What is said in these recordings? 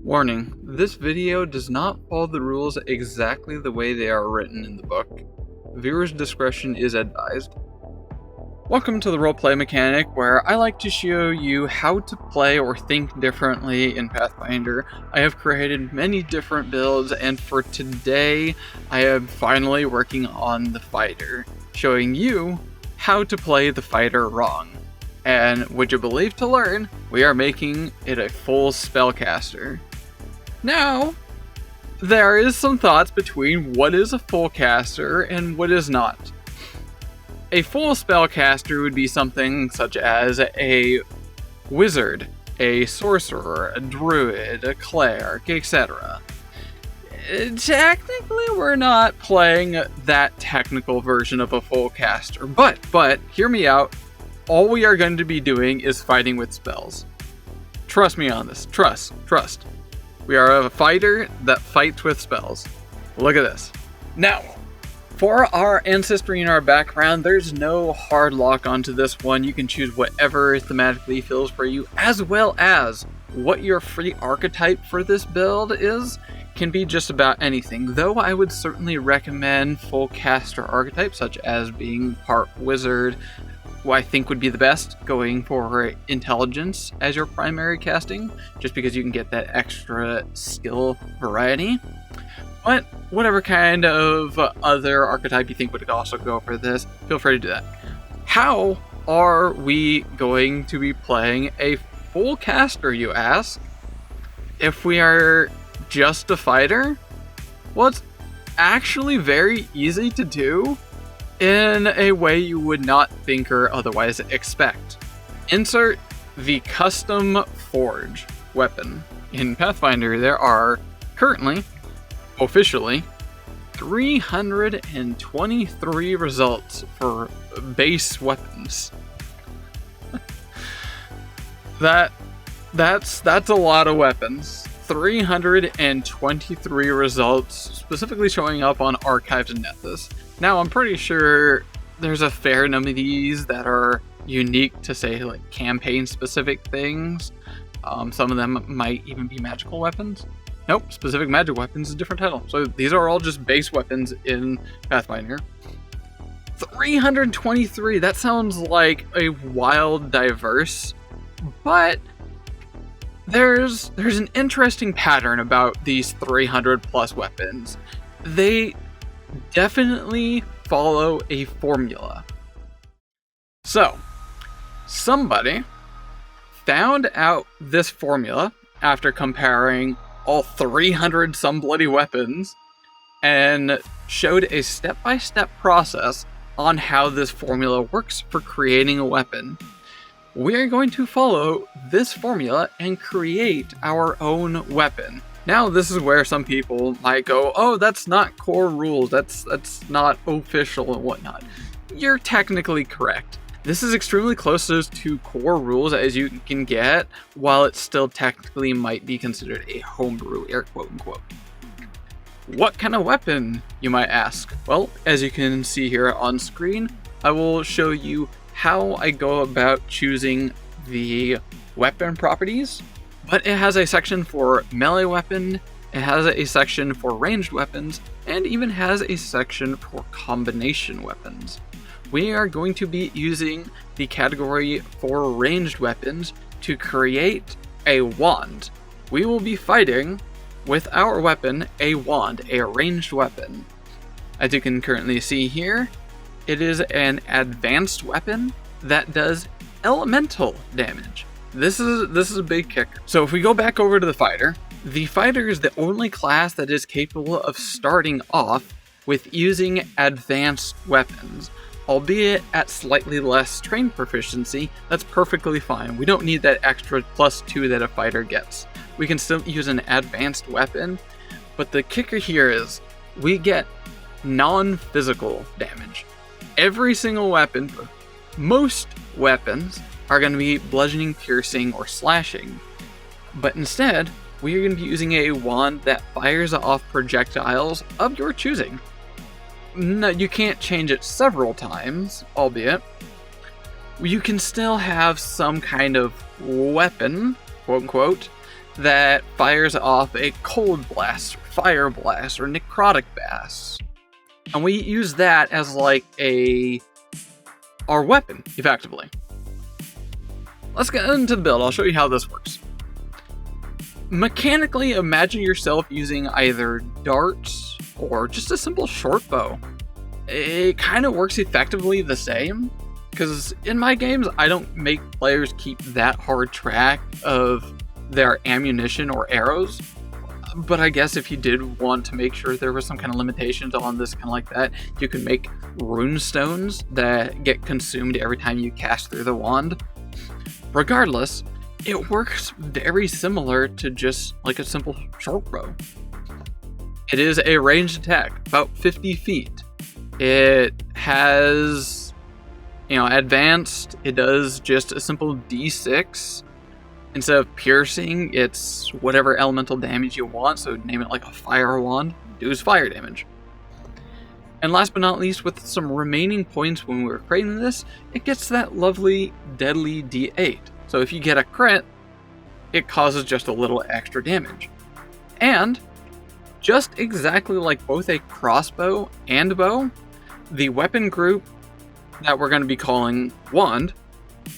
Warning, this video does not follow the rules exactly the way they are written in the book. Viewers' discretion is advised. Welcome to the Roleplay Mechanic, where I like to show you how to play or think differently in Pathfinder. I have created many different builds, and for today, I am finally working on the fighter, showing you how to play the fighter wrong. And would you believe to learn, we are making it a full spellcaster. Now, there is some thoughts between what is a full caster and what is not. A full spellcaster would be something such as a wizard, a sorcerer, a druid, a cleric, etc. Technically, we're not playing that technical version of a full caster, but hear me out. All we are going to be doing is fighting with spells. Trust me on this. Trust. We are a fighter that fights with spells. Look at this. Now, for our ancestry and our background, there's no hard lock onto this one. You can choose whatever thematically feels for you, as well as what your free archetype for this build is. Can be just about anything, though I would certainly recommend full caster archetypes, such as being part wizard, who I think would be the best, going for intelligence as your primary casting, just because you can get that extra skill variety. But whatever kind of other archetype you think would also go for this, feel free to do that. How are we going to be playing a full caster, you ask? If we are just a fighter? Well, it's actually very easy to do in a way you would not think or otherwise expect. Insert the custom forge weapon. In Pathfinder, there are currently, officially, 323 results for base weapons. That's a lot of weapons. 323 results, specifically showing up on Archives and Nethys. Now, I'm pretty sure there's a fair number of these that are unique to, say, like campaign-specific things. Some of them might even be magical weapons. Nope, specific magic weapons is a different title. So these are all just base weapons in Pathfinder. 323, that sounds like a wild diverse, but there's an interesting pattern about these 300 plus weapons. They definitely follow a formula. So, somebody found out this formula after comparing all 300 some bloody weapons and showed a step-by-step process on how this formula works for creating a weapon. We're going to follow this formula and create our own weapon. Now, this is where some people might go, oh, that's not core rules, that's not official and whatnot. You're technically correct. This is extremely close to core rules as you can get, while it still technically might be considered a homebrew, air quote unquote. What kind of weapon, you might ask? Well, as you can see here on screen, I will show you how I go about choosing the weapon properties. But it has a section for melee weapon, it has a section for ranged weapons, and even has a section for combination weapons. We are going to be using the category for ranged weapons to create a wand. We will be fighting with our weapon, a wand, a ranged weapon. As you can currently see here, it is an advanced weapon that does elemental damage. This is a big kicker. So if we go back over to the fighter is the only class that is capable of starting off with using advanced weapons. Albeit at slightly less trained proficiency, that's perfectly fine. We don't need that extra +2 that a fighter gets. We can still use an advanced weapon, but the kicker here is we get non-physical damage. Every single weapon, most weapons, are going to be bludgeoning, piercing, or slashing. But instead, we are going to be using a wand that fires off projectiles of your choosing. No, you can't change it several times, albeit. You can still have some kind of weapon, quote unquote, that fires off a cold blast, fire blast, or necrotic blast. And we use that as like our weapon, effectively. Let's get into the build. I'll show you how this works. Mechanically, imagine yourself using either darts or just a simple short bow. It kind of works effectively the same, because in my games, I don't make players keep that hard track of their ammunition or arrows. But I guess if you did want to make sure there was some kind of limitations on this, kind of like that, you can make rune stones that get consumed every time you cast through the wand. Regardless, it works very similar to just like a simple short bow. It is a ranged attack, about 50 feet. It has, advanced. It does just a simple D6. Instead of piercing, it's whatever elemental damage you want, so name it like a fire wand, does fire damage. And last but not least, with some remaining points when we were creating this, it gets that lovely deadly D8. So if you get a crit, it causes just a little extra damage. And, just exactly like both a crossbow and bow, the weapon group that we're going to be calling wand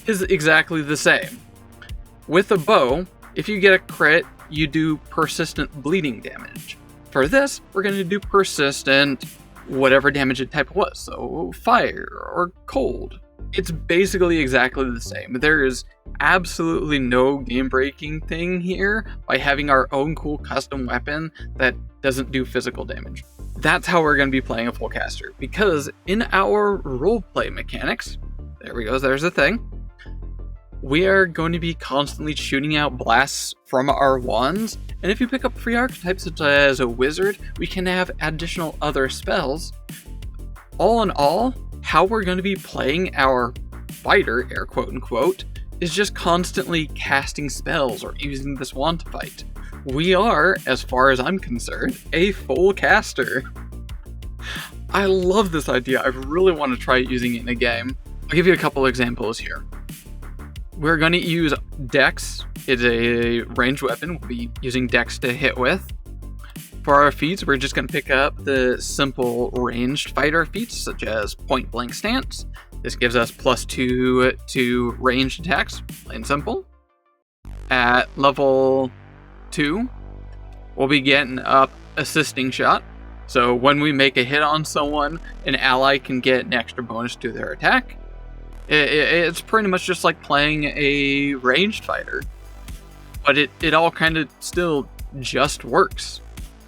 is exactly the same. With a bow, if you get a crit, you do persistent bleeding damage. For this, we're going to do persistent whatever damage the type was, so fire or cold. It's basically exactly the same. There is absolutely no game-breaking thing here by having our own cool custom weapon that doesn't do physical damage. That's how we're going to be playing a full caster, because in our roleplay mechanics, there we go, there's the thing, we are going to be constantly shooting out blasts from our wands, and if you pick up free archetypes such as a wizard, we can have additional other spells. All in all, how we're going to be playing our fighter, air quote unquote, is just constantly casting spells or using this wand to fight. We are, as far as I'm concerned, a full caster. I love this idea. I really want to try using it in a game. I'll give you a couple examples here. We're going to use Dex. It's a ranged weapon. We'll be using Dex to hit with. For our feats, we're just going to pick up the simple ranged fighter feats, such as point blank stance. This gives us +2 to ranged attacks, plain simple. At level 2, we'll be getting up assisting shot. So when we make a hit on someone, an ally can get an extra bonus to their attack. It's pretty much just like playing a ranged fighter, but it all kind of still just works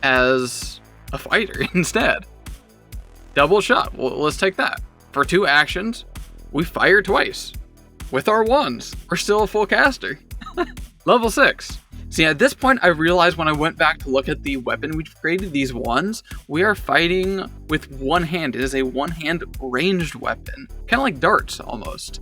as a fighter instead. Double shot, well, let's take that. For 2 actions, we fire twice. With our wands, we're still a full caster. Level 6. See, at this point, I realized when I went back to look at the weapon we've created, these wands, we are fighting with one hand. It is a one-hand ranged weapon. Kind of like darts, almost.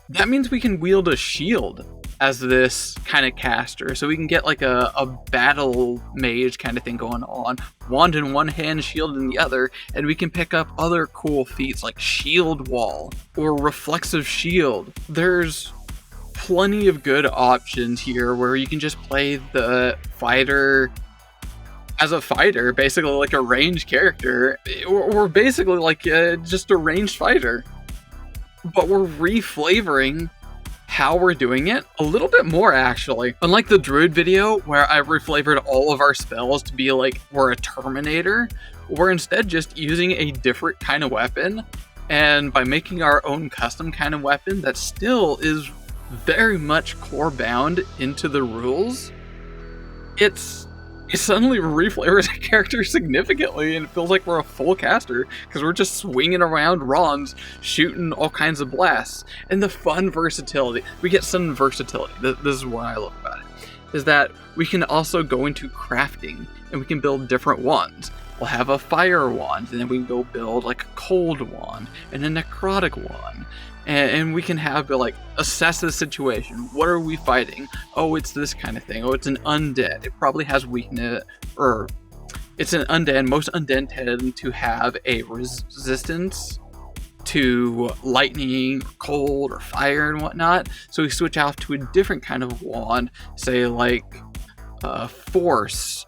That means we can wield a shield as this kind of caster, so we can get like a battle mage kind of thing going on. Wand in one hand, shield in the other, and we can pick up other cool feats like shield wall or reflexive shield. There's plenty of good options here where you can just play the fighter as a fighter, basically like a ranged character, or basically like just a ranged fighter. But we're reflavoring how we're doing it a little bit more, actually. Unlike the druid video where I reflavored all of our spells to be like we're a terminator, we're instead just using a different kind of weapon, and by making our own custom kind of weapon that still is very much core bound into the rules, it suddenly reflavors a character significantly, and it feels like we're a full caster because we're just swinging around wands, shooting all kinds of blasts. And the fun versatility, we get some versatility. This is what I love about it, is that we can also go into crafting and we can build different wands. We'll have a fire wand, and then we can go build like a cold wand and a necrotic wand. And we can have, like, assess the situation. What are we fighting? Oh, it's this kind of thing. Oh, it's an undead. It probably has weakness, or it's an undead. Most undead tend to have a resistance to lightning, cold, or fire and whatnot. So we switch off to a different kind of wand, say like force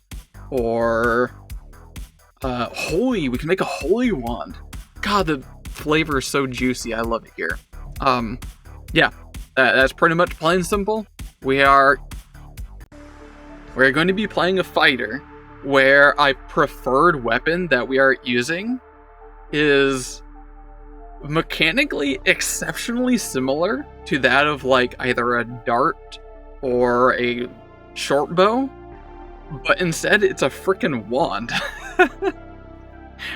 or holy. We can make a holy wand. God, the flavor is so juicy. I love it here. Yeah, that's pretty much plain and simple. We're going to be playing a fighter where our preferred weapon that we are using is mechanically exceptionally similar to that of like either a dart or a short bow, but instead it's a freaking wand.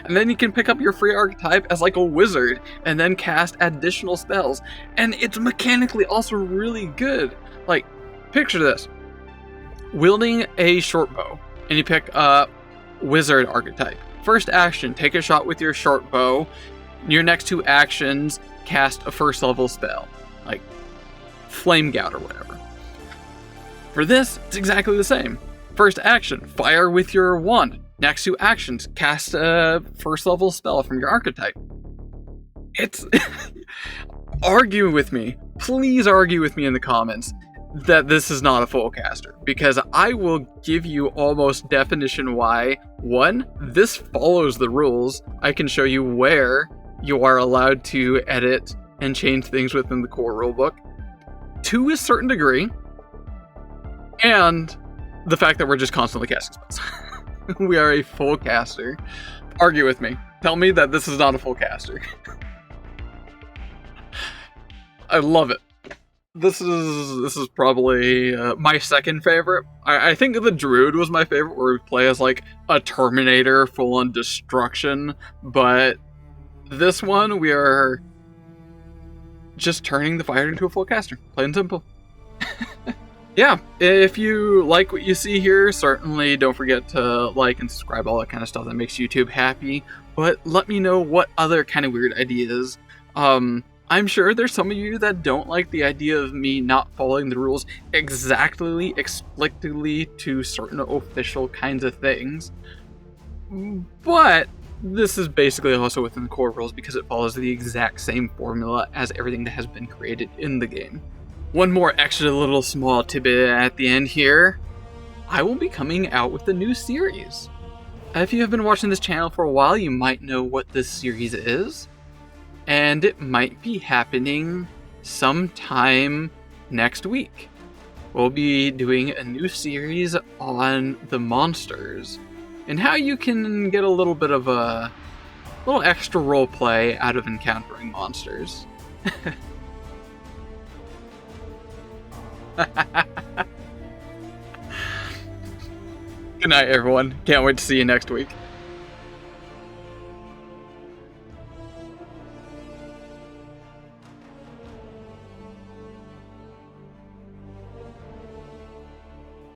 And then you can pick up your free archetype as like a wizard and then cast additional spells. And it's mechanically also really good. Like, picture this. Wielding a short bow, and you pick up wizard archetype. First action, take a shot with your short bow. Your next 2 actions, cast a first level spell, like Flame Gout or whatever. For this, it's exactly the same. First action, fire with your wand. Next 2 actions, cast a first level spell from your archetype. It's... Argue with me. Please argue with me in the comments that this is not a full caster, because I will give you almost definition why. 1, this follows the rules. I can show you where you are allowed to edit and change things within the core rulebook. 2, a certain degree. And the fact that we're just constantly casting spells. We are a full caster. Argue with me. Tell me that this is not a full caster. I love it. This is probably my second favorite. I think the Druid was my favorite, where we play as like a Terminator full on destruction. But this one, we are just turning the fighter into a full caster. Plain and simple. Yeah, if you like what you see here, certainly don't forget to like and subscribe, all that kind of stuff that makes YouTube happy. But let me know what other kind of weird ideas. I'm sure there's some of you that don't like the idea of me not following the rules exactly, explicitly to certain official kinds of things. But this is basically also within the core rules because it follows the exact same formula as everything that has been created in the game. One more extra little small tidbit at the end here. I will be coming out with a new series. If you have been watching this channel for a while, you might know what this series is. And it might be happening sometime next week. We'll be doing a new series on the monsters and how you can get a little bit of a little extra roleplay out of encountering monsters. Good night, everyone. Can't wait to see you next week.